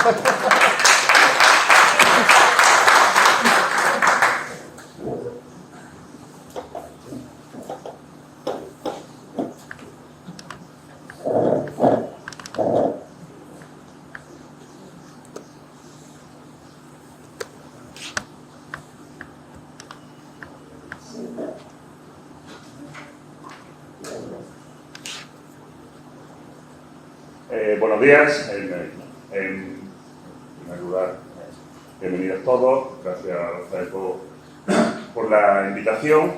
Buenos días. En primer lugar, bienvenidos todos. Gracias, Rafael, por la invitación.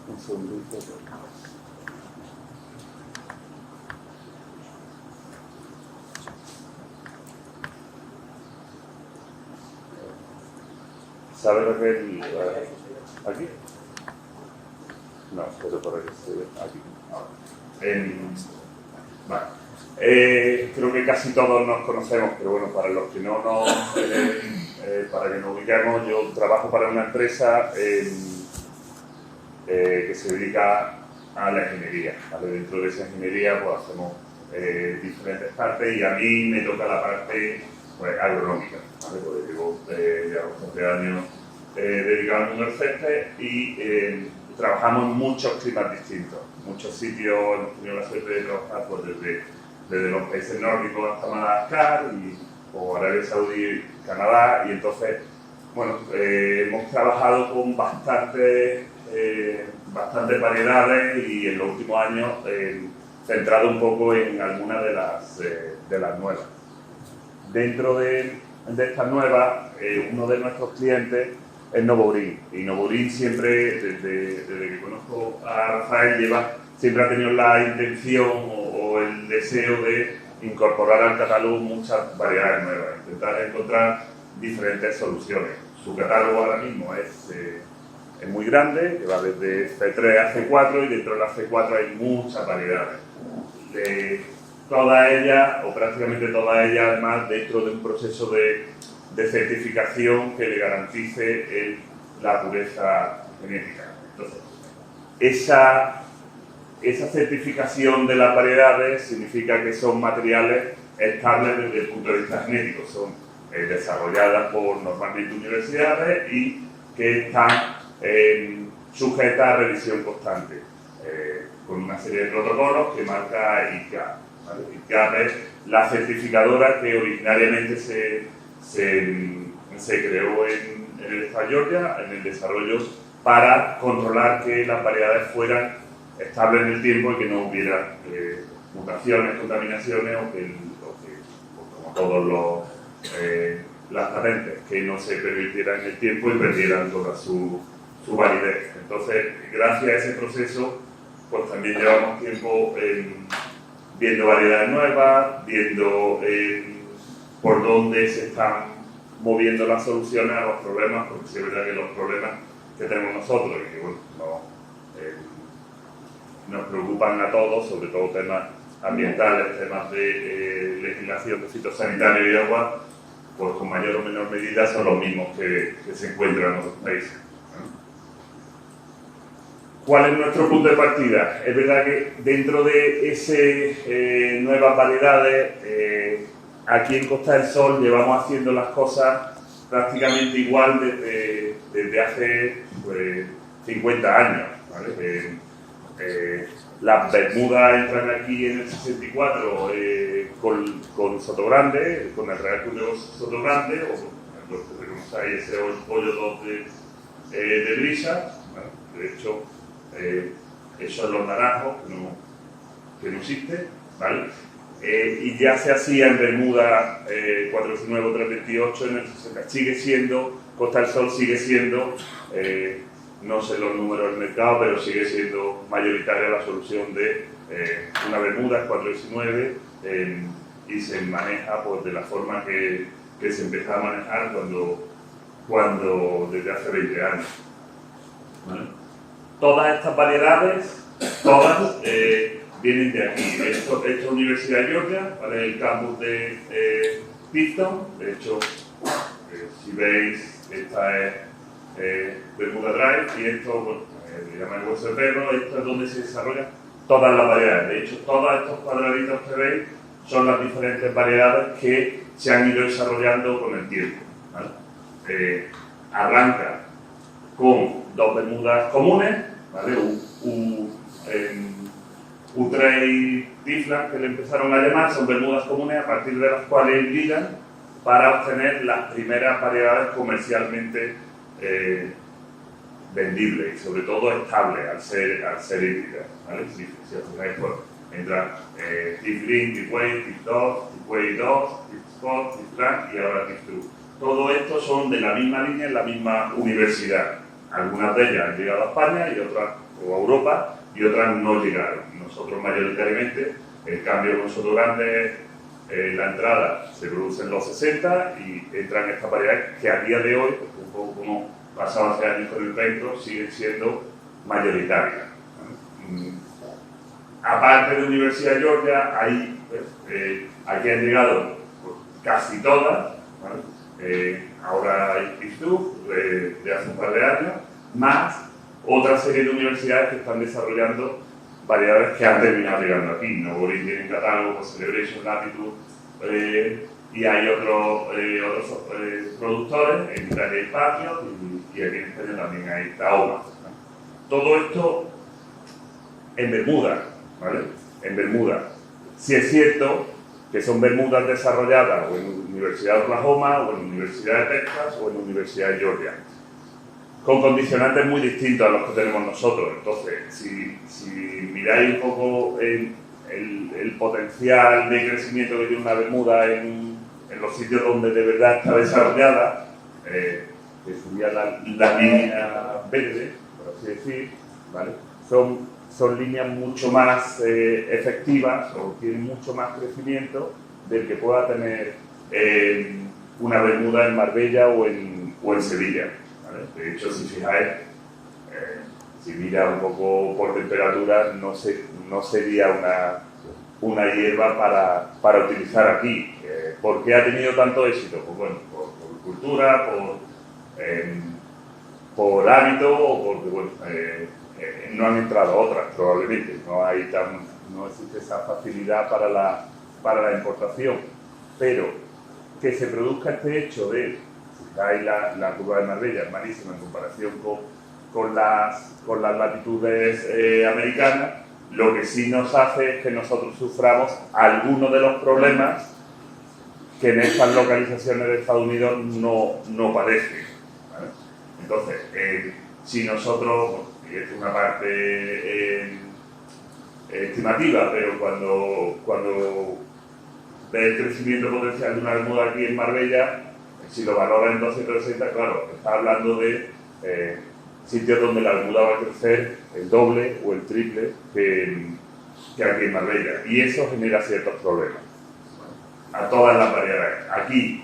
Un segundito. ¿Sabe lo que es aquí? No, pero por aquí estoy aquí. Vale. Creo que casi todos nos conocemos, pero bueno, para los que no para que nos ubiquemos, yo trabajo para una empresa que se dedica a la ingeniería, ¿vale? Dentro de esa ingeniería pues hacemos diferentes partes y a mí me toca la parte pues, agronómica, ¿vale? Porque llevo ya bastante años dedicándome al CESPE y trabajamos en muchos climas distintos, muchos sitios. Hemos tenido la suerte de trabajar pues, desde los países nórdicos hasta Madagascar o Arabia Saudí, Canadá, y entonces, bueno, hemos trabajado con bastantes variedades y en los últimos años centrado un poco en algunas de las nuevas. Dentro de estas nuevas, uno de nuestros clientes es Novobrine, y Novobrine siempre, desde que conozco a Rafael, siempre ha tenido la intención o el deseo de incorporar al catálogo muchas variedades nuevas, intentar encontrar diferentes soluciones. Su catálogo ahora mismo es muy grande, que va desde C3 a C4, y dentro de la C4 hay muchas variedades. Todas ellas, o prácticamente todas ellas, además, dentro de un proceso de certificación que le garantice la pureza genética. Entonces, esa certificación de las variedades significa que son materiales estables desde el punto de vista genético, son desarrolladas por normalmente universidades y que están sujetas a revisión constante, con una serie de protocolos que marca ICAP. ¿Vale? ICAP es la certificadora que originariamente se creó en el estado de Georgia, en el desarrollo, para controlar que las variedades fueran estables en el tiempo y que no hubiera mutaciones, contaminaciones o como todos las patentes, que no se permitieran en el tiempo y perdieran toda su validez. Entonces, gracias a ese proceso, pues también llevamos tiempo viendo variedades nuevas, viendo por dónde se están moviendo las soluciones a los problemas, porque sí es verdad que los problemas que tenemos nosotros, y que bueno, nos preocupan a todos, sobre todo temas ambientales, temas de legislación de fitosanitario y agua, pues con mayor o menor medida son los mismos que se encuentran en otros países. ¿Cuál es nuestro punto de partida? Es verdad que dentro de esas nuevas variedades, aquí en Costa del Sol llevamos haciendo las cosas prácticamente igual desde hace 50 años. ¿Vale? Las Bermudas entran aquí en el 64 con Sotogrande, con el Real Club de Sotogrande, o lo que reconocéis ese pollo 2 de brisa. ¿Vale? De hecho, eso es los naranjos, que no existe, ¿vale? Y ya se hacía en Bermuda 419 o 328 en el 60. Sigue siendo, Costa del Sol sigue siendo, no sé los números del mercado, pero sigue siendo mayoritaria la solución de una Bermuda 419 y se maneja pues, de la forma que se empezó a manejar cuando desde hace 20 años. ¿Vale? Todas estas variedades, todas vienen de aquí. Esta Universidad de Georgia, ¿vale? El campus de Picton. De hecho, si veis, esta es Bermuda Drive y esto, bueno, le llaman el hueso de perro. Esto es donde se desarrolla todas las variedades. De hecho, todos estos cuadraditos que veis son las diferentes variedades que se han ido desarrollando con el tiempo, ¿vale? Arranca con dos bermudas comunes, ¿vale? U3 y Tiflan, que le empezaron a llamar, son bermudas comunes a partir de las cuales hibridan para obtener las primeras variedades comercialmente vendibles y sobre todo estables al ser híbridas, ¿vale? Si os fijáis, pues entran Tif Green, Tif Wave, Tif 2, Tif Wave 2, Tif Sport, Tif Black y ahora Tif True. Todo esto son de la misma línea en la misma universidad. Algunas de ellas han llegado a España y otras, o a Europa, y otras no llegaron. Nosotros mayoritariamente, el cambio con Soto Grande, la entrada se produce en los 60 y entran estas variedades que a día de hoy, pues, un poco como pasado hace años con el Pentro, siguen siendo mayoritarias. Aparte de Universidad de Georgia, ahí, pues, aquí han llegado pues, casi todas, ¿vale? Ahora hay ISTU de hace un par de años, más otra serie de universidades que están desarrollando variedades que han terminado llegando aquí. Novorin tiene en catálogo Celebration, Latitude, y hay otros productores, en Italia hay Patriot y aquí en España también hay Tahoma, ¿no? Todo esto en Bermuda, ¿vale? En Bermuda. Si es cierto que son bermudas desarrolladas o en Universidad de Oklahoma, o en Universidad de Texas, o en Universidad de Georgia, con condicionantes muy distintos a los que tenemos nosotros. Entonces, si miráis un poco el potencial de crecimiento que tiene una bermuda en los sitios donde de verdad está desarrollada, que sería la línea verde, por así decir, ¿vale? Son líneas mucho más efectivas o tienen mucho más crecimiento del que pueda tener una bermuda en Marbella o en Sevilla, ¿vale? De hecho, si fijáis, si mira un poco por temperatura, no sería una hierba para utilizar aquí. ¿Por qué ha tenido tanto éxito? Pues bueno, por cultura, por hábito o porque bueno, no han entrado otras probablemente, no existe esa facilidad para la importación, pero que se produzca este hecho de, si hay la curva de Marbella es malísima en comparación con las latitudes americanas, lo que sí nos hace es que nosotros suframos algunos de los problemas que en estas localizaciones de Estados Unidos no padecen, ¿vale? Entonces, si nosotros, y esto es una parte estimativa, pero cuando ve el crecimiento potencial de una bermuda aquí en Marbella, si lo valora en 260, claro, está hablando de sitios donde la bermuda va a crecer el doble o el triple que aquí en Marbella, y eso genera ciertos problemas a todas las variedades. Aquí,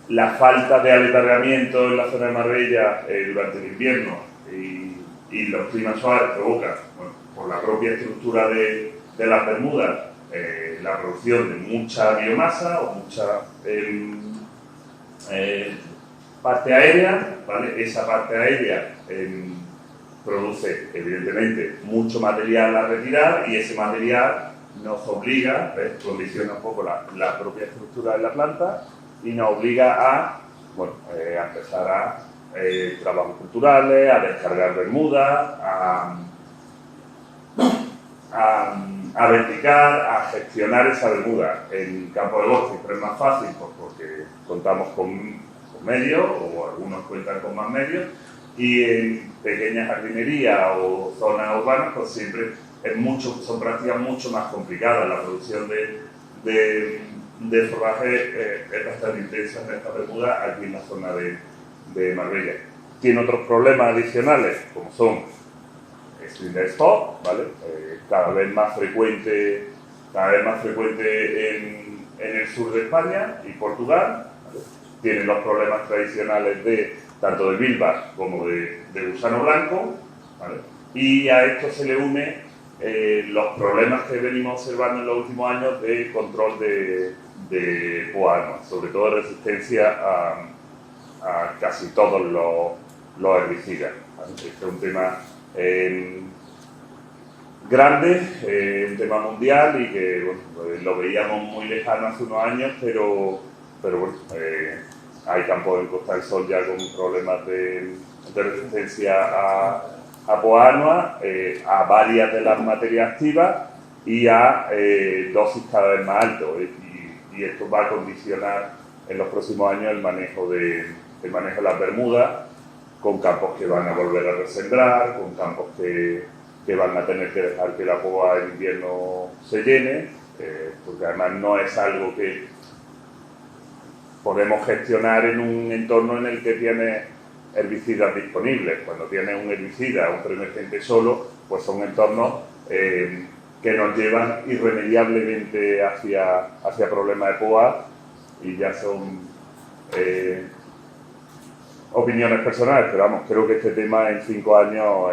la falta de aletargamiento en la zona de Marbella durante el invierno y los climas suaves provoca, bueno, por la propia estructura de las bermudas, la producción de mucha biomasa o mucha parte aérea, ¿vale? Esa parte aérea produce, evidentemente, mucho material a retirar y ese material nos obliga, condiciona un poco la propia estructura de la planta y nos obliga a empezar a trabajos culturales, a descargar bermudas, a verticar, a gestionar esa bermuda. En campo de golf siempre es más fácil porque contamos con medios, o algunos cuentan con más medios, y en pequeñas jardinerías o zonas urbanas pues siempre son prácticas mucho más complicadas. La producción de forraje es bastante intensa en esta bermuda aquí en la zona de Marbella. Tiene otros problemas adicionales, como son Slender Spot, ¿vale? Cada vez más frecuente en el sur de España y Portugal, ¿vale? Tienen los problemas tradicionales tanto de bilbas como de gusano blanco, ¿vale? Y a esto se le une los problemas que venimos observando en los últimos años de control de poanos, sobre todo de resistencia a casi todos los herbicidas, ¿vale? Este es un tema grande, un tema mundial y que bueno, pues lo veíamos muy lejano hace unos años, pero bueno, hay campos en Costa del Sol ya con problemas de resistencia a poa annua, a varias de las materias activas y a dosis cada vez más altas. Y esto va a condicionar en los próximos años el manejo de las Bermudas, con campos que van a volver a resembrar, con campos que van a tener que dejar que la poa en invierno se llene, porque además no es algo que podemos gestionar en un entorno en el que tiene herbicidas disponibles. Cuando tiene un herbicida, un preemergente solo, pues son entornos que nos llevan irremediablemente hacia problemas de poa, y ya son opiniones personales, pero vamos, creo que este tema en 5 años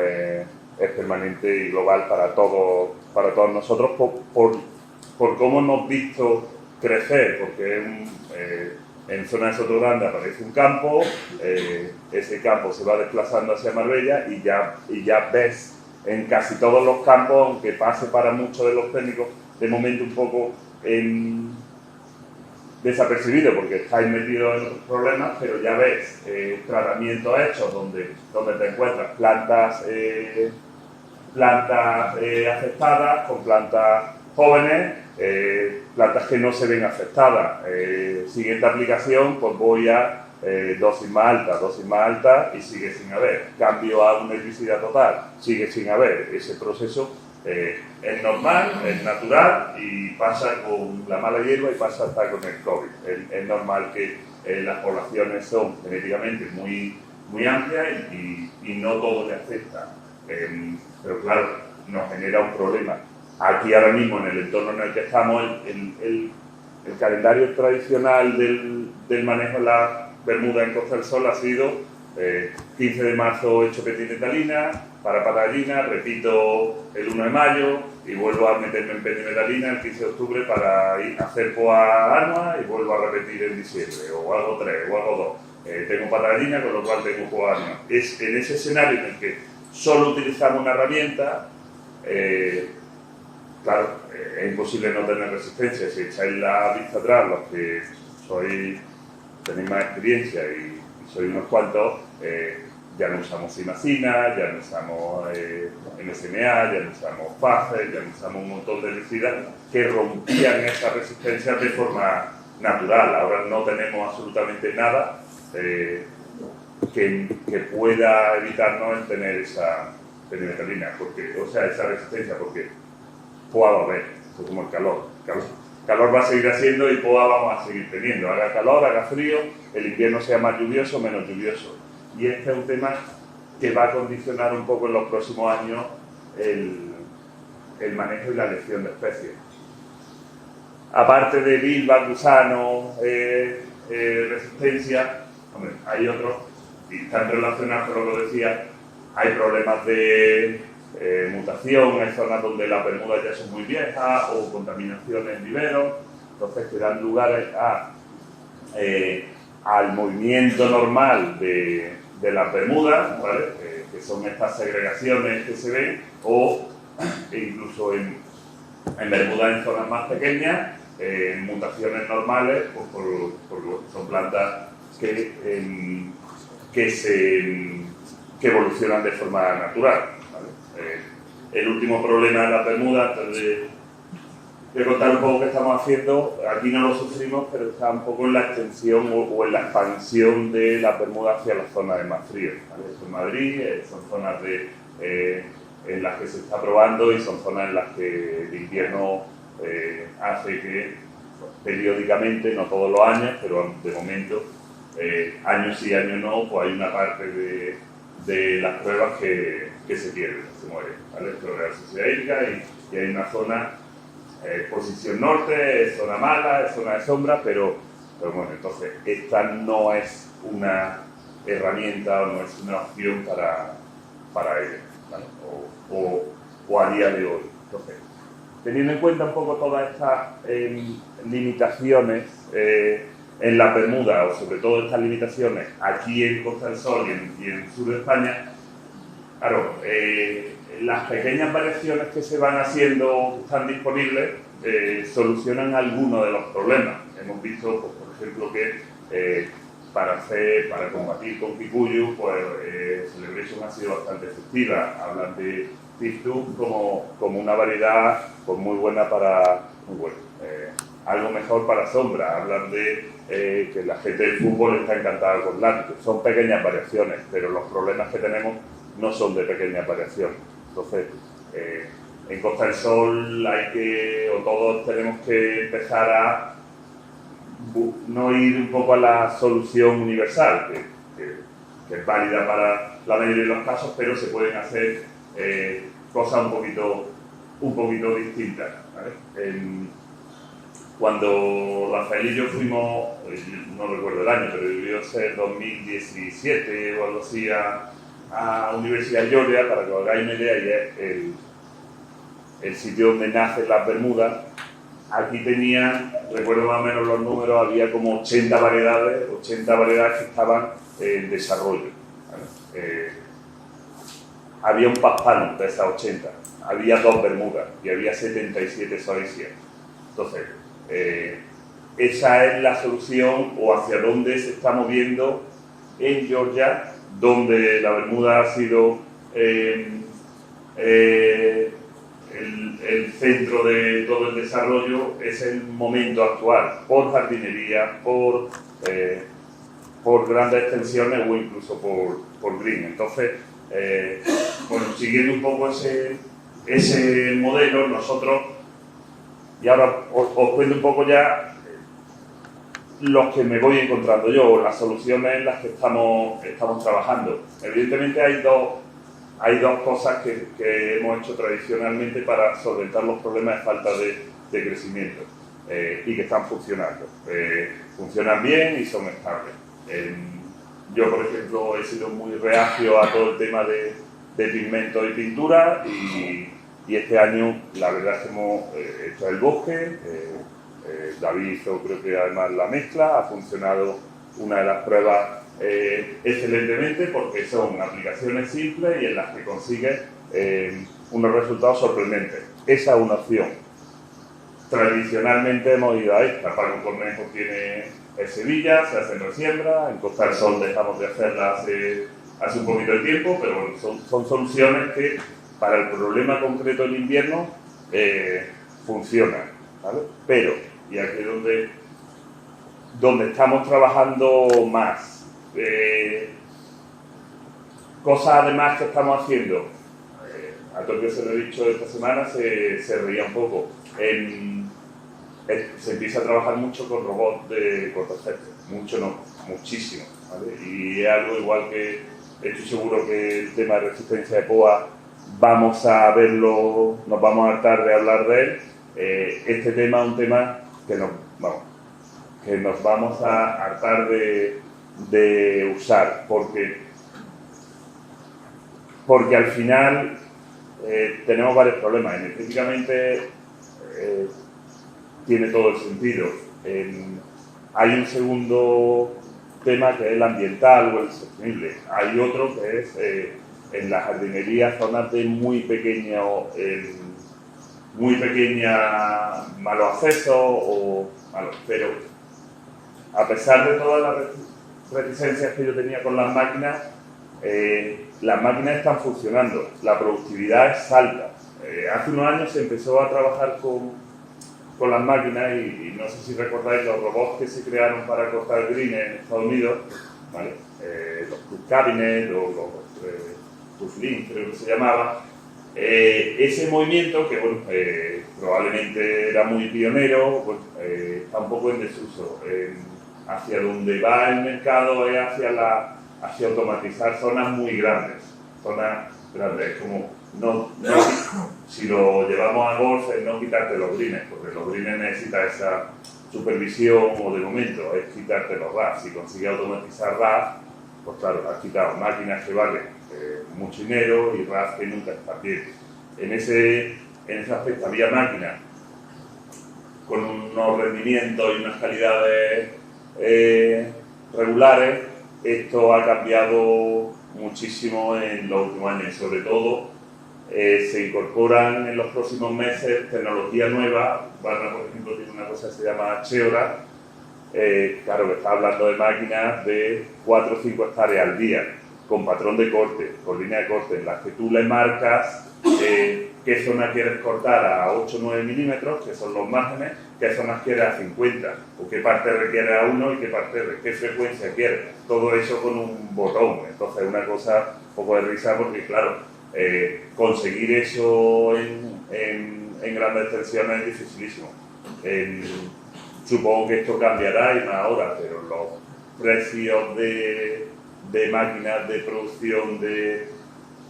es permanente y global para todos nosotros por cómo hemos visto crecer, porque en zona de Sotogrande aparece un campo, ese campo se va desplazando hacia Marbella y ya ves en casi todos los campos, aunque pase para muchos de los técnicos de momento un poco desapercibido porque estáis metidos en otros problemas, pero ya ves tratamientos hechos donde te encuentras plantas afectadas con plantas jóvenes, plantas que no se ven afectadas. Siguiente aplicación, pues voy a dosis más alta y sigue sin haber. Cambio a una herbicida total, sigue sin haber. Ese proceso es normal, es natural y pasa con la mala hierba y pasa hasta con el COVID. Es normal que las poblaciones son genéticamente muy amplias y no todo le afecta. Pero claro, nos genera un problema. Aquí ahora mismo, en el entorno en el que estamos, el calendario tradicional del manejo de la Bermuda en Costa del Sol ha sido 15 de marzo hecho petimetalina, para gallina, repito el 1 de mayo y vuelvo a meterme en petimetalina el 15 de octubre para ir a hacer poa annua y vuelvo a repetir en diciembre, o algo 3 o algo 2. Tengo pata gallina, con lo cual tengo poa annua. Es en ese escenario en el que solo utilizamos una herramienta, claro, es imposible no tener resistencia. Si echáis la vista atrás, los que tenéis más experiencia y sois unos cuantos, ya no usamos cimacina, ya no usamos MSMA, ya no usamos FACES, ya no usamos un montón de herbicidas que rompían esa resistencia de forma natural. Ahora no tenemos absolutamente nada que pueda evitarnos el tener esa petimetalina, esa resistencia, porque poa va a haber, esto es como el calor. Calor va a seguir haciendo y poa vamos a seguir teniendo. Haga calor, haga frío, el invierno sea más lluvioso o menos lluvioso. Y este es un tema que va a condicionar un poco en los próximos años el manejo y la elección de especies. Aparte de bilbas, gusanos, resistencia, hombre, hay otros, y están relacionados con lo que decía, hay problemas de mutación, hay zonas donde las bermudas ya son muy viejas o contaminaciones en viveros, entonces que dan lugar al movimiento normal de las bermudas, ¿vale? Que son estas segregaciones que se ven, o incluso en bermudas en zonas más pequeñas, mutaciones normales, pues porque son plantas que evolucionan de forma natural, ¿vale? El último problema de las bermudas, antes de contar un poco qué estamos haciendo, aquí no lo sufrimos, pero está un poco en la extensión o en la expansión de las bermudas hacia las zonas de más frío, ¿vale? Eso en Madrid, son zonas en las que se está probando y son zonas en las que el invierno hace que periódicamente, no todos los años, pero de momento, años sí, años no, pues hay una parte de las pruebas que se pierden, se mueren, ¿vale? Esto es la sociedad hídrica y hay una zona, posición norte, es zona mala, es zona de sombra, pero bueno, entonces esta no es una herramienta o no es una opción para ello, ¿vale? o a día de hoy. Entonces, teniendo en cuenta un poco todas estas limitaciones en la Bermuda, o sobre todo estas limitaciones aquí en Costa del Sol y en el sur de España, claro, las pequeñas variaciones que se van haciendo, que están disponibles, solucionan algunos de los problemas. Hemos visto, pues, por ejemplo, que para combatir con Kikuyu, pues Celebration ha sido bastante efectiva. Hablan de Tiftu como una variedad pues, muy buena para... Muy buena, algo mejor para sombra. Hablan de que la gente del fútbol está encantada con lácteos. Son pequeñas variaciones, pero los problemas que tenemos no son de pequeñas variaciones. Entonces, en Costa del Sol todos tenemos que empezar a no ir un poco a la solución universal, que es válida para la mayoría de los casos, pero se pueden hacer cosas un poquito distintas, ¿vale? Cuando Rafael y yo fuimos, no recuerdo el año, pero debió ser 2017 o algo así, a Universidad de Georgia, para que os hagáis una idea, y es el sitio donde nacen las Bermudas. Aquí recuerdo más o menos los números, había como 80 variedades que estaban en desarrollo, ¿vale? Había un Paspalum de esas 80, había 2 Bermudas y había 77 Solicias. Entonces, esa es la solución, o hacia dónde se está moviendo en Georgia, donde la Bermuda ha sido el centro de todo el desarrollo. Es el momento actual, por jardinería, por grandes extensiones o incluso por green. Entonces, bueno, siguiendo un poco ese modelo, nosotros, y ahora os cuento un poco ya los que me voy encontrando yo, las soluciones en las que estamos trabajando. Evidentemente hay dos cosas que hemos hecho tradicionalmente para solventar los problemas de falta de crecimiento y que están funcionando. Funcionan bien y son estables. Yo, por ejemplo, he sido muy reacio a todo el tema de pigmentos y pintura, y este año la verdad es que hemos hecho el bosque. David hizo, creo que además, la mezcla. Ha funcionado una de las pruebas excelentemente, porque son aplicaciones simples y en las que consigues unos resultados sorprendentes. Esa es una opción. Tradicionalmente hemos ido a esta. Paco Cornejo tiene Sevilla, se hace en resiembra. En Costa del Sol dejamos de hacerla hace un poquito de tiempo, pero bueno, son soluciones que para el problema concreto del invierno funcionan, ¿vale? Pero, y aquí es donde estamos trabajando más, cosas además que estamos haciendo, a todo que se lo he dicho esta semana, se reía un poco. Se empieza a trabajar mucho con robots de cortoefectos, mucho no, muchísimo, ¿vale? Y es algo igual que estoy seguro que el tema de resistencia de POA vamos a verlo, nos vamos a hartar de hablar de él. Este tema es un tema que nos vamos a hartar de usar, porque al final tenemos varios problemas. Energéticamente tiene todo el sentido. Hay un segundo tema que es el ambiental o el sostenible. Hay otro que es en la jardinería, zonas de muy pequeña malos accesos pero a pesar de todas las reticencias que yo tenía con las máquinas están funcionando, la productividad es alta. Hace unos años se empezó a trabajar con las máquinas y no sé si recordáis los robots que se crearon para cortar green en Estados Unidos, ¿vale? Los Cut Cabinet o los Tuflin, creo que se llamaba. Ese movimiento, que bueno, probablemente era muy pionero, pues, está un poco en desuso. Hacia donde va el mercado es hacia automatizar zonas muy grandes. Como si lo llevamos a golf, es no quitarte los greens, porque los greens necesitan esa supervisión, o de momento es quitarte los RAS. Si consigues automatizar RAS, pues claro, has quitado máquinas que valen mucho dinero y RAS que nunca están bien. En ese aspecto había máquinas con unos rendimientos y unas calidades regulares. Esto ha cambiado muchísimo en los últimos años, sobre todo se incorporan en los próximos meses tecnología nueva. Barna, por ejemplo, tiene una cosa que se llama Cheora, claro, que está hablando de máquinas de 4 o 5 hectáreas al día, con patrón de corte, con línea de corte, en las que tú le marcas qué zona quieres cortar a 8 o 9 milímetros, que son los márgenes, qué zonas quieres a 50, o qué parte requiere a 1 y qué frecuencia quieres. Todo eso con un botón. Entonces es una cosa un poco de risa porque, claro, conseguir eso en grandes extensiones es dificilísimo. Supongo que esto cambiará y más ahora, pero los precios de máquinas de producción de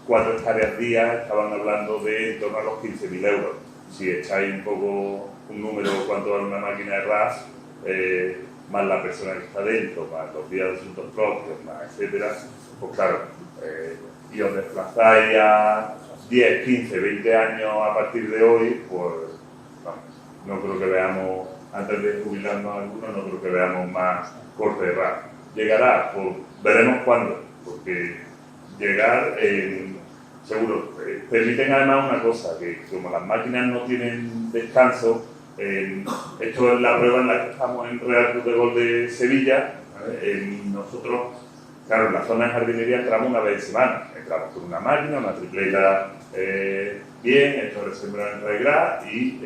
4 hectáreas al día estaban hablando de en torno a los 15.000 euros. Si echáis un poco un número cuánto vale una máquina de RAS, más la persona que está dentro, más los días de asuntos propios, más etcétera, pues claro, y os desplazáis a 10, 15, 20 años a partir de hoy, pues no creo que veamos, antes de jubilarnos algunos, no creo que veamos más corte de RAS. ¿Llegará? Pues veremos cuándo, porque llegar, seguro, permiten además una cosa, que como las máquinas no tienen descanso, esto es la prueba en la que estamos en Real Cruz de Gol de Sevilla, ¿vale? Nosotros, claro, en la zona de jardinería entramos una vez en semana, entramos con una máquina, una tripleta bien, esto se sembra en regras y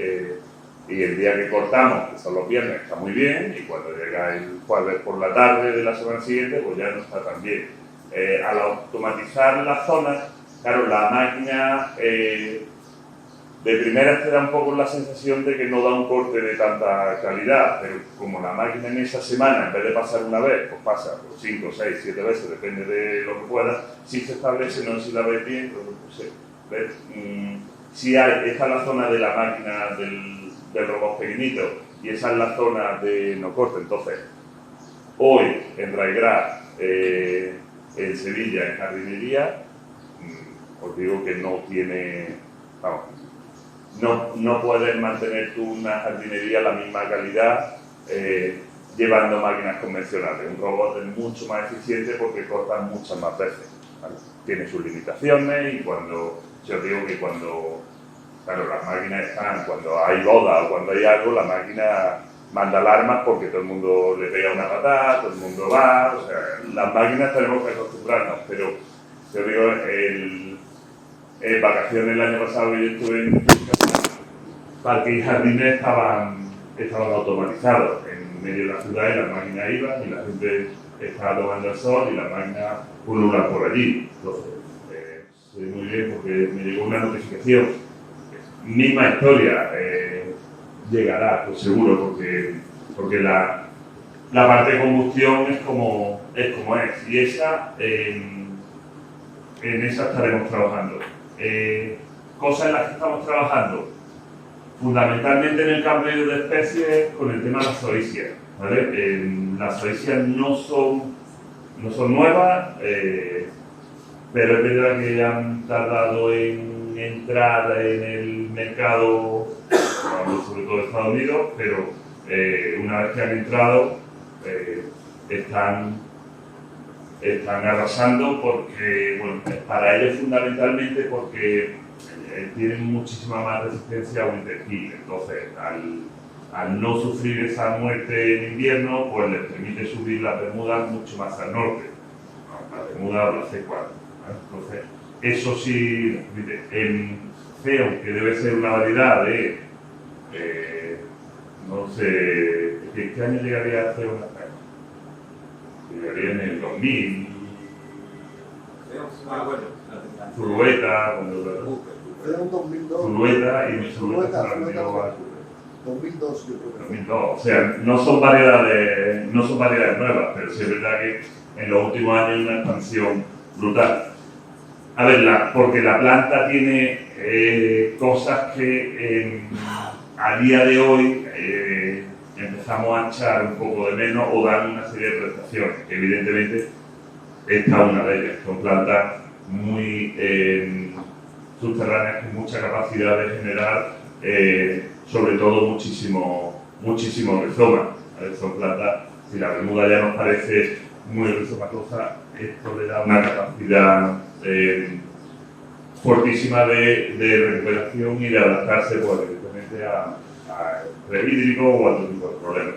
el día que cortamos, que son los viernes, está muy bien, y cuando llega el jueves por la tarde de la semana siguiente, pues ya no está tan bien. Al automatizar las zonas, claro, la máquina de primera te da un poco la sensación de que no da un corte de tanta calidad, pero como la máquina en esa semana, en vez de pasar una vez, pues pasa por 5, 6, 7 veces, depende de lo que pueda, si se establece, no sé si la ves bien, pero no sé, si hay, esta es la zona de la máquina del robot pequeñito y esa es la zona de no corte. Entonces, hoy en Raigras, en Sevilla, en jardinería, os digo que no tiene, vamos, no puedes mantener tú una jardinería a la misma calidad llevando máquinas convencionales. Un robot es mucho más eficiente porque corta muchas más veces, ¿vale? Tiene sus limitaciones y cuando, yo os digo que cuando, claro, las máquinas están, cuando hay boda o cuando hay algo, la máquina manda alarmas porque todo el mundo le pega una patada, todo el mundo va, o sea, las máquinas tenemos que acostumbrarnos, pero yo digo, en vacaciones el año pasado yo estuve en parques y jardines estaban automatizados en medio de la ciudad y las máquinas iban y la gente estaba tomando el sol y las máquinas pululan por allí. Entonces, sé muy bien porque me llegó una notificación. Misma historia, llegará, pues seguro, porque la parte de combustión es como es. Y esa, en esa estaremos trabajando. Cosas en las que estamos trabajando, fundamentalmente en el cambio de especies con el tema de las zoysias, ¿vale? Las zoysias no son nuevas, pero es verdad que han tardado en entrar en el mercado, sobre todo de Estados Unidos, pero una vez que han entrado, están arrasando porque, bueno, para ellos fundamentalmente porque tienen muchísima más resistencia a un interquil. Entonces, al no sufrir esa muerte en invierno, pues les permite subir las Bermudas mucho más al norte, ¿no? La Bermuda o la C4, ¿no? Entonces, eso sí, en CEO, que debe ser una variedad de, no sé, ¿qué año llegaría a CEO en España? Llegaría en el 2000. Zulueta, Era un 2002. Zulueta y Zulueta se la vendió a 2002, yo creo que 2002. O sea, no son variedades nuevas, pero sí es verdad que en los últimos años hay una expansión brutal. A ver, porque la planta tiene cosas que a día de hoy empezamos a echar un poco de menos o dar una serie de prestaciones. Evidentemente, esta es una de ellas. Son plantas muy subterráneas con mucha capacidad de generar, sobre todo, muchísimo rizoma. Son plantas, si la bermuda ya nos parece muy rizomatosa, esto le da una capacidad fortísima de recuperación y de adaptarse, pues, evidentemente a estrés hídrico o a otro tipo de problemas.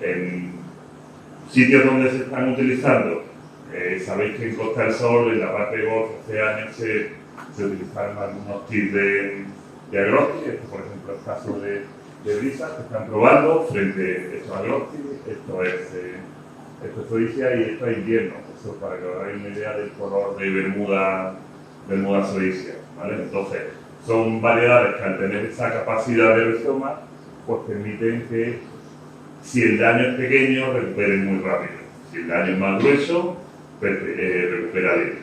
En sitios donde se están utilizando, sabéis que en Costa del Sol, en la parte de Golfo, hace años se utilizaron algunos tips de agroxi. Esto, por ejemplo, es el caso de brisas que están probando frente a estos agroxi. Esto es Zoysia y esto es invierno. Eso para que os hagáis una idea del color de Bermuda Zoysia, ¿vale? Entonces, son variedades que al tener esa capacidad de rizoma, pues permiten que, si el daño es pequeño, recuperen muy rápido. Si el daño es más grueso, recupera bien,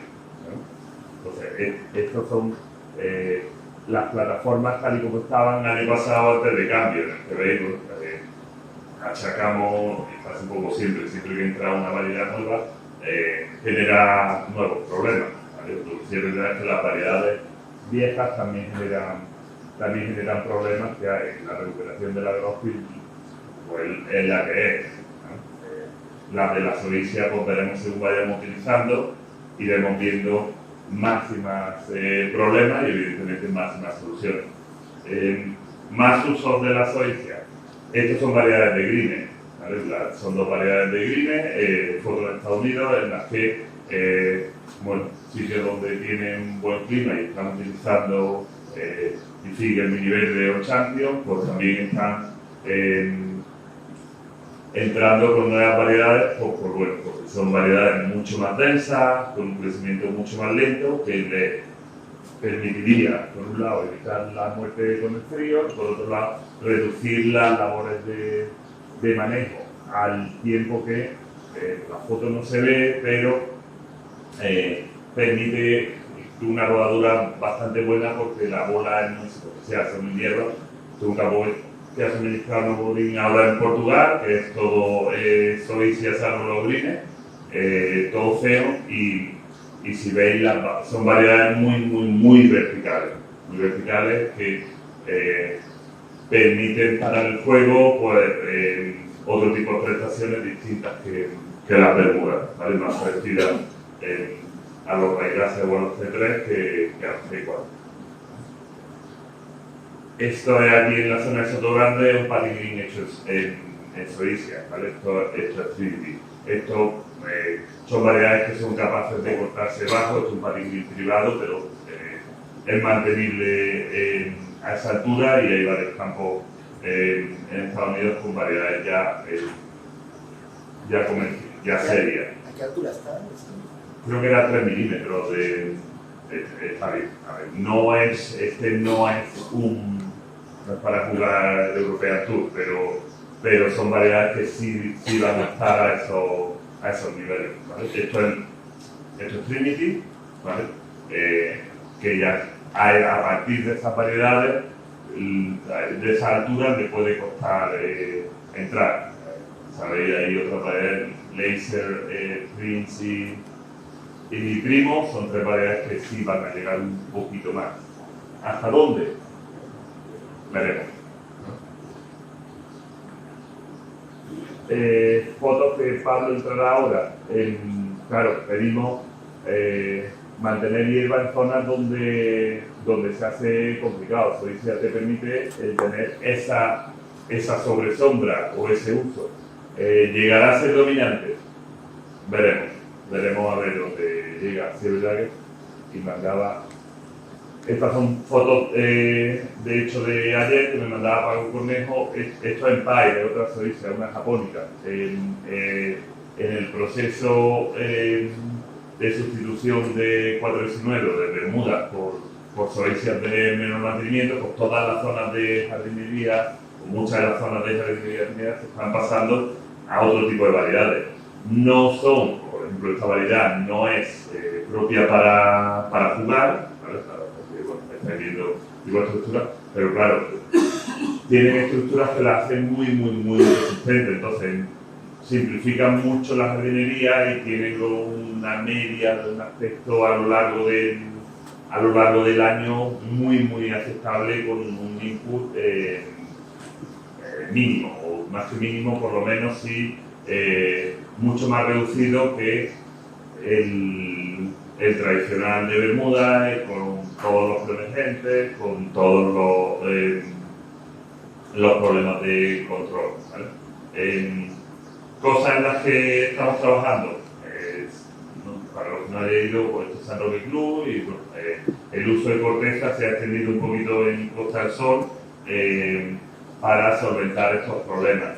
¿no? Entonces, estos son las plataformas tal y como estaban el año pasado antes de cambio, en el que veis, achacamos, y pasa un poco siempre que entra una variedad nueva, genera nuevos problemas, ¿vale? Lo que sí es verdad es que las variedades viejas también generan problemas, que hay en la recuperación de la agroxi, pues es la que es, ¿no? Las de la Zoysia, pues veremos según vayamos utilizando, iremos viendo más y más problemas y evidentemente más y más soluciones. Más usos de la Zoysia. Estas son variedades de grines, ¿vale? Son dos variedades de grines, fotos en Estados Unidos, en las que, bueno, sitios donde tienen buen clima y están utilizando el mini verde o champion, pues también están entrando con nuevas variedades, pues bueno, porque son variedades mucho más densas, con un crecimiento mucho más lento, que le permitiría, por un lado, evitar la muerte con el frío, por otro lado, reducir las labores de manejo al tiempo que la foto no se ve, pero permite una rodadura bastante buena porque la bola no se hace en hierro, se ha suministrado un bolín ahora en Portugal, que es todo Zoysia salvo los grines, todo feo, y si veis, son variedades muy verticales que permiten para el juego, pues, otro tipo de prestaciones distintas que las Bermudas, ¿vale? Más parecidas a los raigrases o a los C3 que a los C4. Esto es aquí en la zona de Sotogrande, un patín green hecho en Zoysia, ¿vale? Esto es Trinity. Esto son variedades que son capaces de cortarse bajo, esto es un patín green privado, pero es mantenible a esa altura y hay varios campos en Estados Unidos con variedades ya serias. ¿A qué altura está? Creo que era 3 milímetros está bien. A ver, no es para jugar el European Tour, pero son variedades que sí van a estar a esos niveles, ¿vale? Esto es Trinity, ¿vale? Que ya a partir de esas variedades, de esa altura, le puede costar entrar. Sabéis, hay otras variedades, Laser, Prince y mi primo, son 3 variedades que sí van a llegar un poquito más. ¿Hasta dónde? Veremos. Fotos que Pablo entrará ahora. Claro, pedimos mantener hierba en zonas donde se hace complicado. Zoysia te permite tener esa sobresombra o ese uso. ¿Llegará a ser dominante? Veremos a ver dónde llega. Si es verdad que mandaba. Estas son fotos de hecho de ayer que me mandaba Paco Cornejo. Esto es en Pai, de otra Zoysia, una japónica. En el proceso de sustitución de 419 de Bermuda por Zoysias de menor mantenimiento, pues todas las zonas de jardinería, o muchas de las zonas de jardinería se están pasando a otro tipo de variedades. No son, por ejemplo, esta variedad no es propia para jugar, ¿vale? Estáis viendo tipo de estructura, pero claro, tienen estructuras que las hacen muy resistentes, entonces simplifican mucho la jardinería y tienen una media de un aspecto a lo largo del año muy aceptable, con un input mínimo, o más que mínimo, por lo menos sí mucho más reducido que el tradicional de Bermuda, con todos los preemergentes, con todos los problemas de control, ¿vale? Cosas en las que estamos trabajando, para los que no hayan ido, pues esto es San Roque Club y bueno, el uso de corteza se ha extendido un poquito en Costa del Sol para solventar estos problemas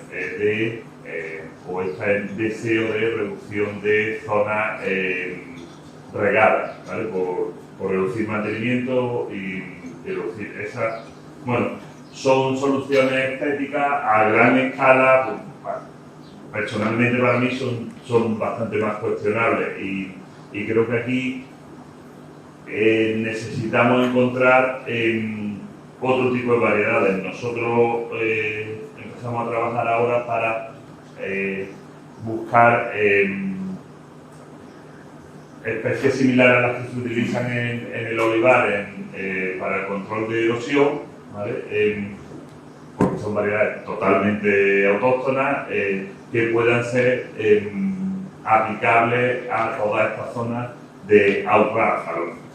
o este deseo de reducción de zonas regadas, ¿vale? por reducir mantenimiento y reducir esas. Bueno, son soluciones estéticas a gran escala. Personalmente para mí son bastante más cuestionables y creo que aquí necesitamos encontrar otro tipo de variedades. Nosotros empezamos a trabajar ahora para buscar especies similares a las que se utilizan en el olivar para el control de erosión, ¿vale? Porque son variedades totalmente autóctonas que puedan ser aplicables a todas estas zonas de outback,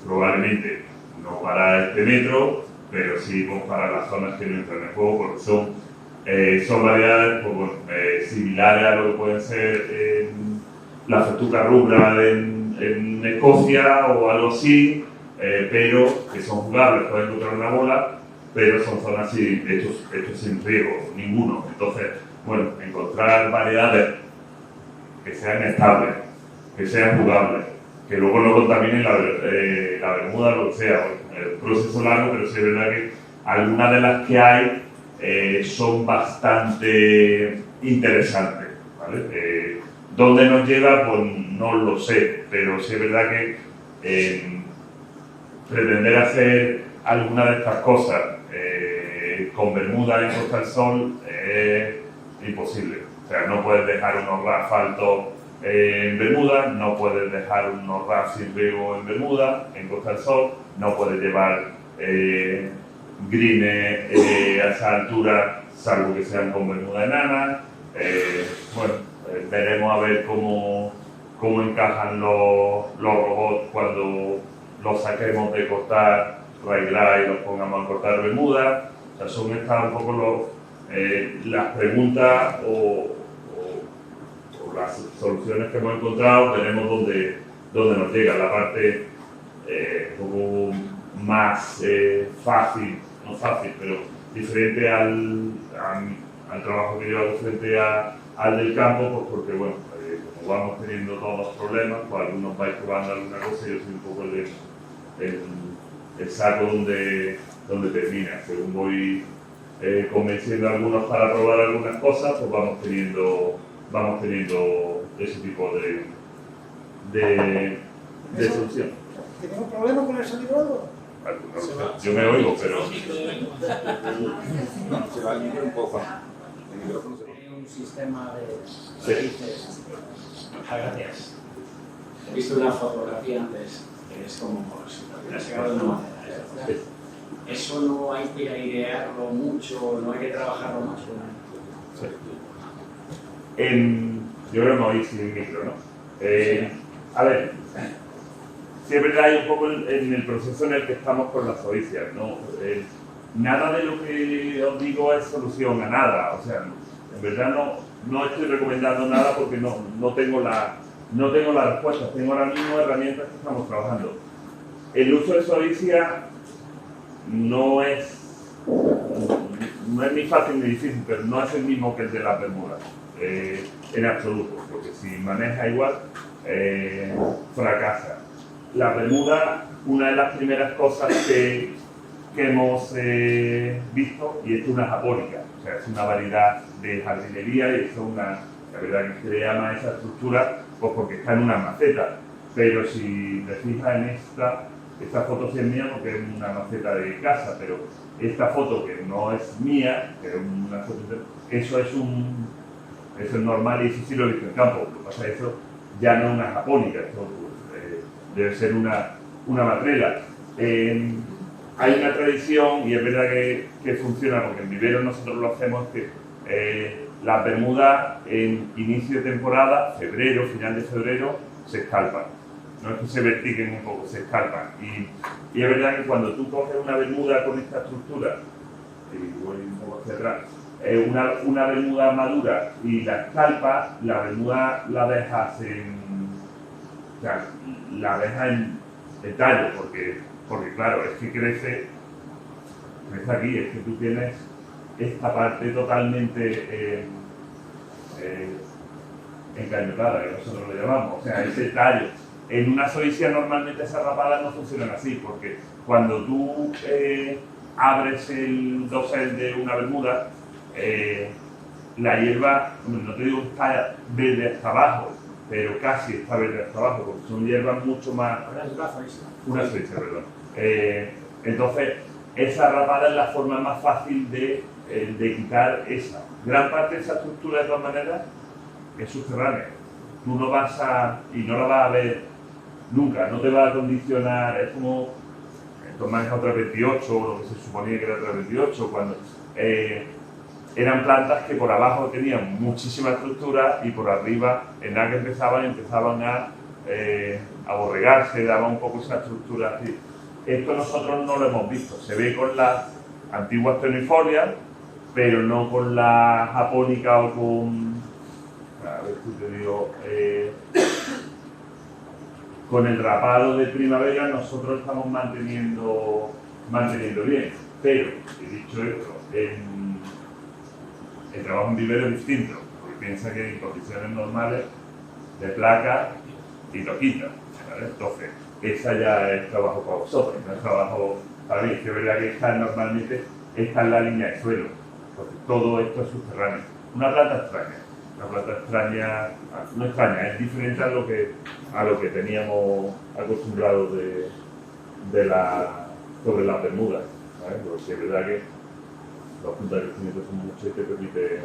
probablemente no para este metro, pero sí pues, para las zonas que no entran en juego, porque son variedades pues, bueno, similares a lo que pueden ser la festuca rubra en Escocia o algo así, pero que son jugables, pueden encontrar una bola, pero son zonas sin, hechos sin riego, ninguno. Entonces, bueno, encontrar variedades que sean estables, que sean jugables, que luego no contaminen la Bermuda, lo que sea, el proceso largo, pero sí es verdad que algunas de las que hay son bastante interesantes, ¿vale? ¿Dónde nos lleva? Pues no lo sé, pero sí es verdad que pretender hacer alguna de estas cosas con Bermuda en Costa del Sol es imposible. O sea, no puedes dejar unos asfaltos en Bermuda, no puedes dejar unos RAF sin riego en Bermuda, en Costa del Sol, no puedes llevar grines a esa altura, salvo que sean con Bermuda enana. Bueno, veremos a ver cómo encajan los robots cuando los saquemos de cortar raigla y los pongamos a cortar Bermuda. O sea, son estas un poco las preguntas o las soluciones que hemos encontrado. Veremos dónde nos llega. La parte un poco más fácil, no fácil, pero diferente al trabajo que yo hago frente al del campo, pues porque bueno, como vamos teniendo todos los problemas, pues algunos vais probando alguna cosa y yo soy un poco el saco donde termina. Según voy convenciendo a algunos para probar algunas cosas, pues vamos teniendo ese tipo de solución. ¿Tenemos problemas con el sonido? Yo me oigo, pero... Se va a limpiar un poco. Tiene un sistema de Sí. raíces. Muchas gracias. He visto una fotografía antes que es como si lo hubiera sacado de una madera. Eso no hay que airearlo mucho, no hay que trabajarlo mucho. Sí. Yo creo que me oí sin micro, ¿no? A ver, siempre hay un poco en el proceso en el que estamos con las codicias, ¿no? Nada de lo que os digo es solución a nada, o sea, en verdad no estoy recomendando nada porque no tengo la respuesta, tengo ahora mismo herramientas que estamos trabajando. El uso de codicia no es ni fácil ni difícil, pero no es el mismo que el de las Bermudas, en absoluto, porque si maneja igual, fracasa. La Bermuda, una de las primeras cosas que hemos visto, y esto es una japónica, o sea, es una variedad de jardinería y es la verdad que se le llama esa estructura pues porque está en una maceta, pero si te fijas en esta foto sí es mía porque es una maceta de casa, pero esta foto que no es mía, que es una foto eso es normal y eso sí lo he visto en campo. Lo que pasa es que eso ya no es una japónica, esto debe ser una matrela. Hay una tradición, y es verdad que funciona, porque en vivero nosotros lo hacemos, que las Bermudas en inicio de temporada, febrero, final de febrero, se escalpan. no es que se vertiguen un poco, se escarpan. Y es verdad que cuando tú coges una bermuda con esta estructura, y voy un poco hacia atrás, una bermuda madura y la escarpas, la bermuda la dejas en tallo, porque claro, es que crece aquí, es que tú tienes esta parte totalmente encañotada, que nosotros lo llamamos, o sea, ese tallo. En una zoysia normalmente esas rapadas no funcionan así, porque cuando tú abres el dosel de una bermuda, la hierba, no te digo que está verde hasta abajo, pero casi está verde hasta abajo, porque son hierbas mucho más... Una zoysia, perdón. Entonces, esa rapada es la forma más fácil de quitar esa. Gran parte de esa estructura, de todas maneras, es subterránea. Tú no vas y no la vas a ver nunca, no te va a condicionar, es como tomar otra 28, o lo que se suponía que era otra 28, cuando eran plantas que por abajo tenían muchísima estructura y por arriba, en la que empezaban a borregarse, daba un poco esa estructura así. Esto nosotros no lo hemos visto, se ve con las antiguas tenifolias, pero no con la japónica o con, a ver si te digo, con el rapado de primavera nosotros estamos manteniendo bien. Pero, he dicho esto, el trabajo en vivero es distinto, porque piensa que en condiciones normales de placa y lo quita, ¿vale? Entonces, esa ya es trabajo para vosotros, no es trabajo para mí. Es que es verdad que normalmente está en la línea de suelo, porque todo esto es subterráneo. Una planta extraña, no extraña, es diferente a lo que teníamos acostumbrados sobre las bermudas, ¿vale? Porque es verdad que los puntos de crecimiento son muchos y te permite...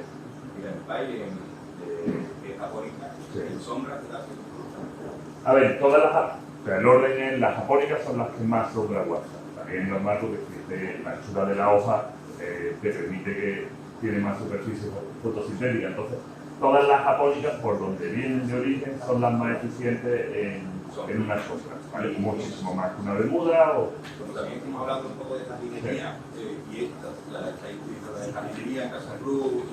Mira, el baile de japónica, Sí. en sombra, ¿verdad? A ver, el orden es, las japónicas son las que más sombra aguantan. También es normal porque la anchura de la hoja te permite que tiene más superficie fotosintética. Entonces, todas las japónicas, por donde vienen de origen, son las más eficientes en una sombra, ¿vale? Muchísimo más que una bermuda o... Como también estamos hablando un poco de jardinería, y esta, la estadística de jardinería en Casa Cruz,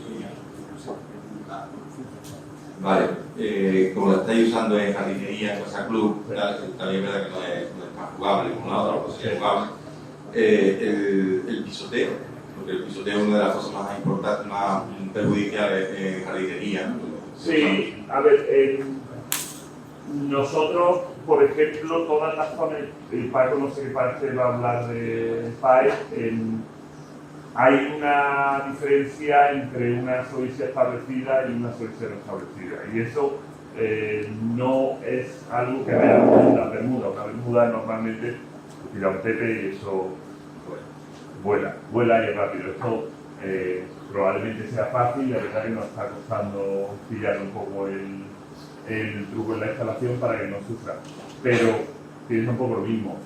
Vale, como lo estáis usando en jardinería, en Casa Club, también es verdad que no es más jugable como la otra, pues sí es jugable. El pisoteo, porque el pisoteo es una de las cosas más importantes, más perjudiciales en jardinería, ¿no? Sí, a ver, nosotros, por ejemplo, todas las zonas, el Paco no sé qué parte va a hablar de PAE, hay una diferencia entre una zoysia establecida y una zoysia no establecida, y eso no es algo que veamos en la bermuda. Una bermuda normalmente tira un tepe y eso vuela y es rápido. Esto probablemente sea fácil, la verdad que nos está costando pillar un poco el truco en la instalación para que no sufra, pero tienes un poco lo mismo.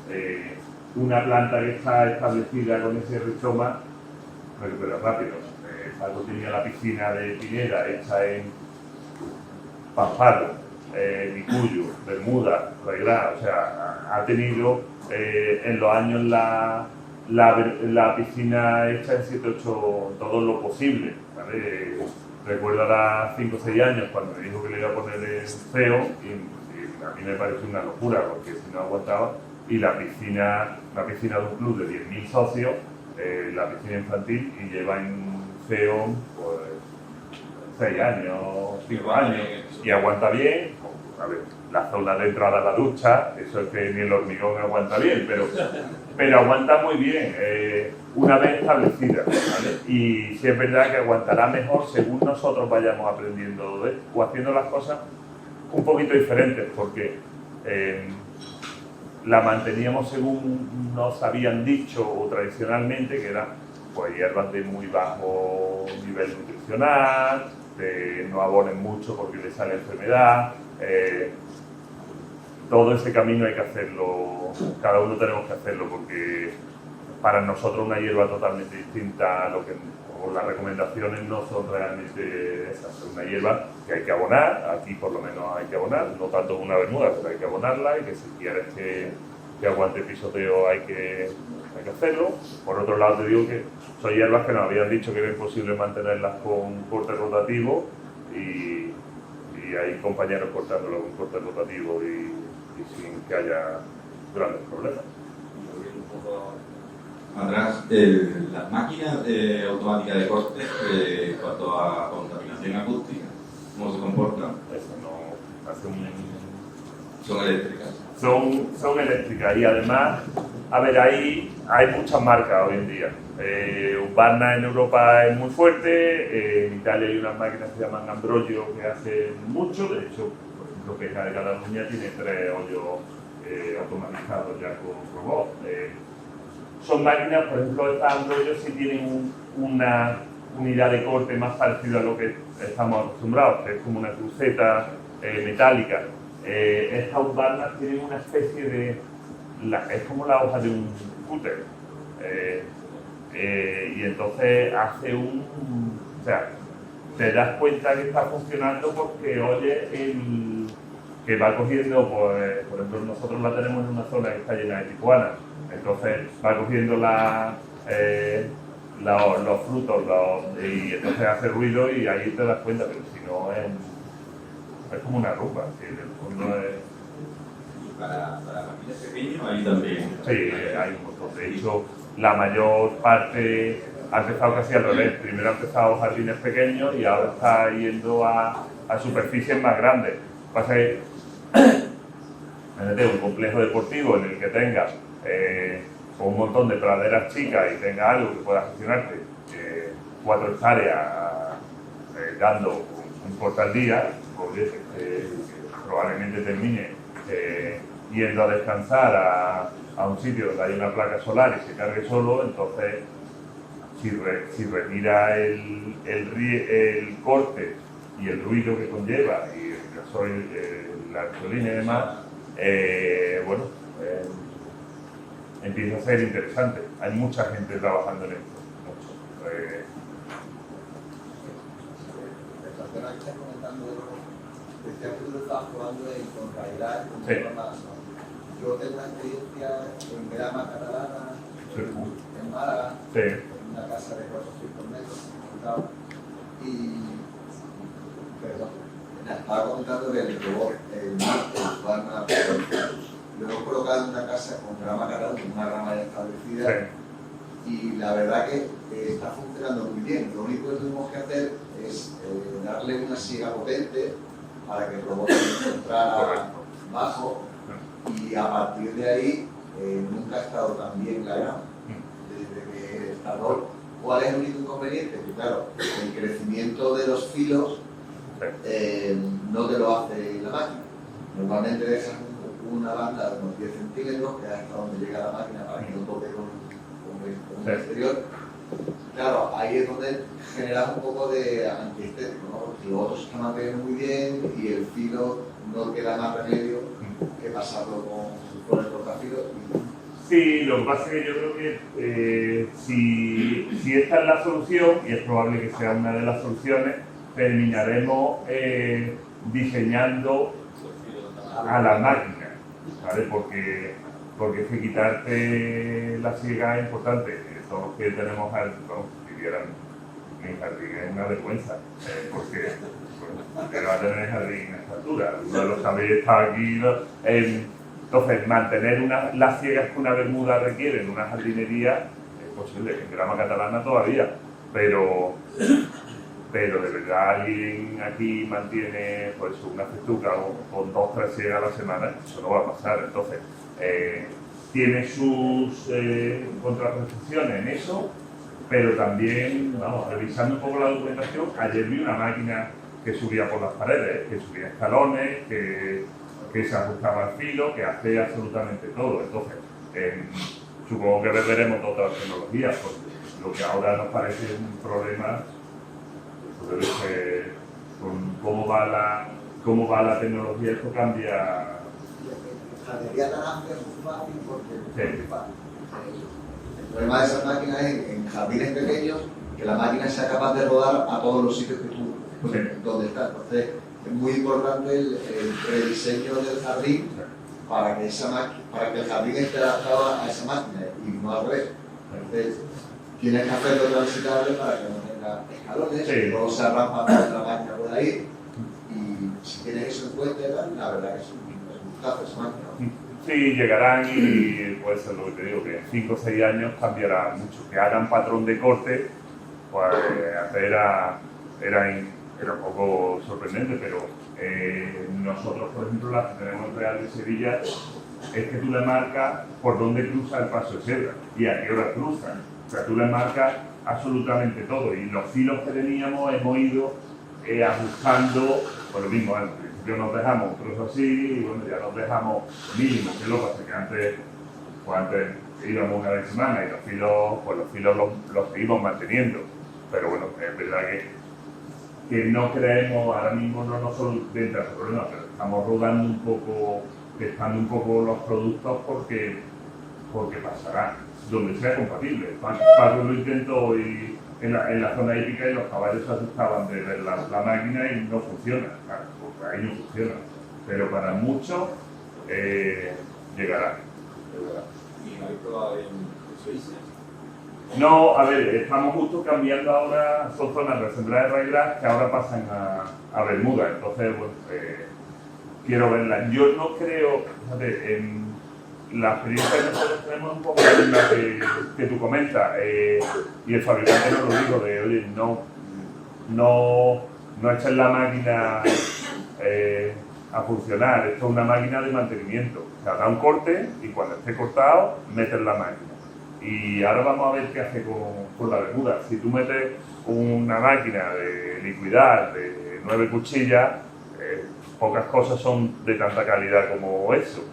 Una planta que está establecida con ese rizoma recupera rápido. Paco tenía la piscina de Pineda hecha en Pamparo, Vicuyo, Bermuda, Reglá, o sea, ha tenido en los años la piscina hecha en 7-8 todo lo posible, ¿vale? Recuerdo a 5 o 6 años cuando me dijo que le iba a poner el feo y a mí me pareció una locura porque si no aguantaba, y la piscina de un club de 10.000 socios, la piscina infantil, y lleva en feo pues 6 años, 5 años, y aguanta bien. A ver, la zona de entrada a la ducha, eso es que ni el hormigón aguanta bien, pero aguanta muy bien una vez establecida, ¿vale? Y sí es verdad que aguantará mejor según nosotros vayamos aprendiendo o haciendo las cosas un poquito diferentes, porque la manteníamos según nos habían dicho o tradicionalmente, que eran pues hierbas de muy bajo nivel nutricional, de no abonen mucho porque les sale enfermedad. Todo ese camino hay que hacerlo, cada uno tenemos que hacerlo, porque para nosotros una hierba totalmente distinta a lo que, o las recomendaciones no son realmente esas. Es una hierba que hay que abonar, aquí por lo menos hay que abonar, no tanto una bermuda, pero hay que abonarla, y que si quieres que aguante pisoteo hay que hacerlo. Por otro lado, te digo que son hierbas que nos habían dicho que era imposible mantenerlas con corte rotativo, y hay compañeros cortándolo con corte rotativo y sin que haya grandes problemas. Atrás, las máquinas automáticas de corte, cuanto a contaminación acústica, ¿cómo se comportan? Eso no hace Son eléctricas. Son eléctricas, y además, a ver, hay muchas marcas hoy en día. Husqvarna en Europa es muy fuerte, en Italia hay unas máquinas que se llaman Ambrogio que hacen mucho. De hecho, por ejemplo, Pesca de Cataluña tiene 3 hoyos automatizados ya con robot. Son máquinas, por ejemplo, estas Ambrogio sí tienen una unidad de corte más parecida a lo que estamos acostumbrados, que es como una cruceta metálica. Estas Husqvarna tienen una especie de... es como la hoja de un cúter. Y entonces hace o sea, te das cuenta que está funcionando porque oye que va cogiendo, pues, por ejemplo, nosotros la tenemos en una zona que está llena de tijuana, entonces va cogiendo los frutos y entonces hace ruido, y ahí te das cuenta, pero si no es como una rumba, que en el fondo es... Para máquinas pequeñas, ahí también. Sí, hay un montón. De hecho, la mayor parte ha empezado casi al revés. Primero ha empezado jardines pequeños y ahora está yendo a superficies más grandes. Pasa que un complejo deportivo en el que tengas con un montón de praderas chicas y tenga algo que pueda gestionarte 4 hectáreas dando un corte al día, pues, probablemente termine yendo a descansar a un sitio donde hay una placa solar y se cargue solo. Entonces, si retira el corte y el ruido que conlleva y el gasoil, la gasolina y demás, bueno, empieza a ser interesante. Hay mucha gente trabajando en esto. Estás comentando decía que tú estabas jugando con calidad, con Sí. más, ¿no? Yo tengo una experiencia en Grama Catalana, Sí. en Málaga, Sí. en una casa de 400 metros, perdón, estaba comentando que el robot, el Husqvarna, lo hemos colocado en una casa con Grama Catalana, una rama ya establecida. Sí. Y la verdad que está funcionando muy bien. Lo único que tenemos que hacer es darle una siega potente para que el robot se encontrara bajo, y a partir de ahí nunca ha estado tan bien la grama desde que está rol. ¿Cuál es el único inconveniente? Que claro, el crecimiento de los filos no te lo hace la máquina. Normalmente dejas una banda de unos 10 centímetros, que es hasta donde llega la máquina para que no toque con el exterior. Claro, ahí es donde generas un poco de antiestético, ¿no? Porque los otros se están manteniendo muy bien y el filo no queda más remedio que pasarlo con el cortafilo. Sí, lo que pasa es que yo creo que si esta es la solución, y es probable que sea una de las soluciones, terminaremos diseñando a la máquina, ¿vale? Porque es que quitarte la siega es importante. Todos los que tenemos si vieran mi jardín es una vergüenza, porque no va a tener jardín a esta altura. Uno de los sabéis está aquí. Entonces, mantener las ciegas que una bermuda requiere en una jardinería es posible, en Grama Catalana todavía, pero de verdad alguien aquí mantiene pues una festuca con 2 o 3 ciegas a la semana, eso no va a pasar. Entonces, tiene sus contraprestaciones en eso, pero también, vamos, revisando un poco la documentación, ayer vi una máquina que subía por las paredes, que subía escalones, que se ajustaba al filo, que hace absolutamente todo. Entonces, supongo que veremos otras tecnologías, porque lo que ahora nos parece un problema, pues, con cómo va la tecnología, esto cambia. La jardinería tan amplia es muy fácil porque es muy fácil. problema de esas máquinas es en jardines pequeños que la máquina sea capaz de rodar a todos los sitios que tú, donde está. Entonces, es muy importante el rediseño del jardín para que el jardín esté adaptado a esa máquina y no al revés. Entonces, tienes que hacerlo transitable para que no tenga escalones, que luego se rampa para que la máquina pueda ir. Y si tienes eso en cuenta, la verdad que es un gustazo esa máquina. Sí, llegarán y puede ser lo que te digo, que en 5 o 6 años cambiará mucho. Que hagan patrón de corte, pues antes era un poco sorprendente, pero nosotros, por ejemplo, la que tenemos en Real de Sevilla, es que tú le marcas por dónde cruza el paso de cebra y a qué hora cruzan. O sea, tú le marcas absolutamente todo. Y los filos que teníamos hemos ido ajustando, por lo mismo, al principio nos dejamos un trozo así y bueno, ya nos dejamos mínimo, que lo que pasa que antes íbamos una vez a semana y los filos los seguimos manteniendo. Pero bueno, es verdad que no creemos, ahora mismo no nos solventa el problema, pero estamos rodando un poco, testando un poco los productos porque pasará, donde sea compatible. Paco lo intentó hoy en la zona hípica y los caballos se asustaban de ver la máquina y no funciona, claro, porque ahí no funciona. Pero para muchos llegará. ¿Y no habéis probado en Suiza? No, a ver, estamos justo cambiando ahora, son zonas de Central de Reglas que ahora pasan a Bermuda, entonces, bueno, quiero verlas. Yo no creo, fíjate, en la experiencia que nosotros tenemos un poco la misma que tú comentas, y el fabricante nos lo dijo, de oye, no eches la máquina a funcionar, esto es una máquina de mantenimiento, o sea, da un corte y cuando esté cortado, metes la máquina. Y ahora vamos a ver qué hace con la Bermuda. Si tú metes una máquina de liquidar de 9 cuchillas, pocas cosas son de tanta calidad como eso.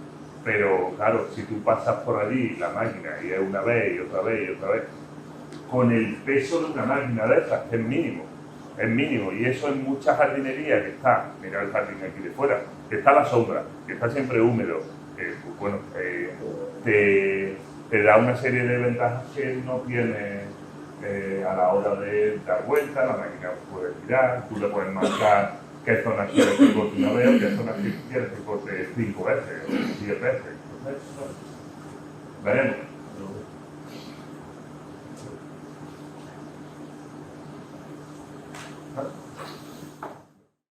Pero claro, si tú pasas por allí la máquina y es una vez y otra vez y otra vez, con el peso de una máquina de estas, que es mínimo. Y eso en muchas jardinerías que está, mira el jardín aquí de fuera, que está a la sombra, que está siempre húmedo, pues bueno, te da una serie de ventajas que no tiene a la hora de dar vuelta, la máquina puede girar, tú le puedes marcar qué zonas quieres que corte una vez o qué zonas quieres que corte 5 veces o 10 veces. Entonces, veremos.